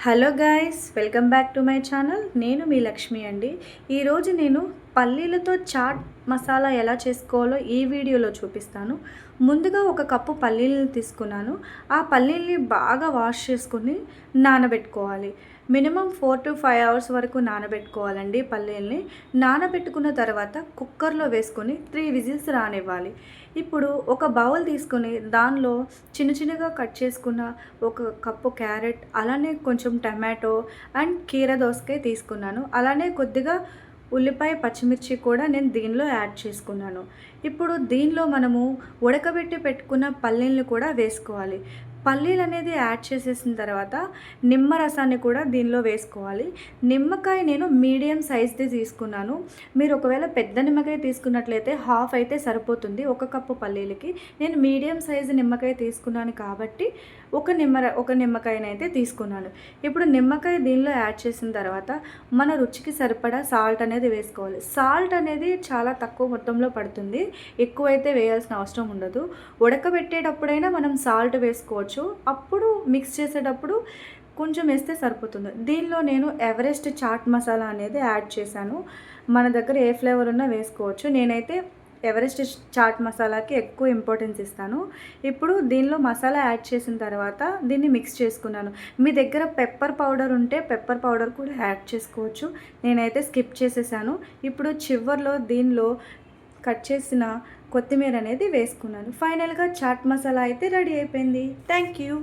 Hello guys, welcome back to my channel. నేను మీ లక్ష్మి అండి. ఈరోజు నేను పల్లీలతో చాట్ మసాలా ఎలా చేసుకోవాలో ఈ వీడియోలో చూపిస్తాను. ముందుగా ఒక కప్పు పల్లీలను తీసుకున్నాను. ఆ పల్లీల్ని బాగా వాష్ చేసుకుని నానబెట్టుకోవాలి. మినిమం 4 to 5 అవర్స్ వరకు నానబెట్టుకోవాలండి. పల్లీల్ని నానబెట్టుకున్న తర్వాత కుక్కర్లో వేసుకొని 3 విజిల్స్ రానివ్వాలి. ఇప్పుడు ఒక బౌల్ తీసుకొని దానిలో చిన్న చిన్నగా కట్ చేసుకున్న ఒక కప్పు క్యారెట్, అలానే కొంచెం టమాటో అండ్ కీర దోసకాయ తీసుకున్నాను. అలానే కొద్దిగా ఉల్లిపాయ, పచ్చిమిర్చి కూడా నేను దీనిలో యాడ్ చేసుకున్నాను. ఇప్పుడు దీనిలో మనము ఉడకబెట్టి పెట్టుకున్న పల్లీలను కూడా వేసుకోవాలి. పల్లీలు అనేది యాడ్ చేసేసిన తర్వాత నిమ్మరసాన్ని కూడా దీనిలో వేసుకోవాలి. నిమ్మకాయ నేను మీడియం సైజ్ది తీసుకున్నాను. మీరు ఒకవేళ పెద్ద నిమ్మకాయ తీసుకున్నట్లయితే హాఫ్ అయితే సరిపోతుంది ఒక కప్పు పల్లీలకి. నేను మీడియం సైజు నిమ్మకాయ తీసుకున్నాను కాబట్టి ఒక నిమ్మకాయనైతే తీసుకున్నాను. ఇప్పుడు నిమ్మకాయ దీనిలో యాడ్ చేసిన తర్వాత మన రుచికి సరిపడా సాల్ట్ అనేది వేసుకోవాలి. సాల్ట్ అనేది చాలా తక్కువ మొత్తంలో పడుతుంది, ఎక్కువైతే వేయాల్సిన అవసరం ఉండదు. ఉడకబెట్టేటప్పుడైనా మనం సాల్ట్ వేసుకోవచ్చు, అప్పుడు మిక్స్ చేసేటప్పుడు కొంచెం వేస్తే సరిపోతుంది. దీనిలో నేను ఎవరెస్ట్ చాట్ మసాలా అనేది యాడ్ చేశాను. మన దగ్గర ఏ ఫ్లేవర్ ఉన్నా వేసుకోవచ్చు. నేనైతే ఎవరెస్ట్ చాట్ మసాలాకి ఎక్కువ ఇంపార్టెన్స్ ఇస్తాను. ఇప్పుడు దీనిలో మసాలా యాడ్ చేసిన తర్వాత దీన్ని మిక్స్ చేసుకున్నాను. మీ దగ్గర పెప్పర్ పౌడర్ ఉంటే పెప్పర్ పౌడర్ కూడా యాడ్ చేసుకోవచ్చు. నేనైతే స్కిప్ చేసేసాను. ఇప్పుడు చివర్లో దీనిలో కట్ చేసిన కొత్తిమీర అనేది వేసుకున్నాను. ఫైనల్గా చాట్ మసాలా అయితే రెడీ అయిపోయింది. Thank you.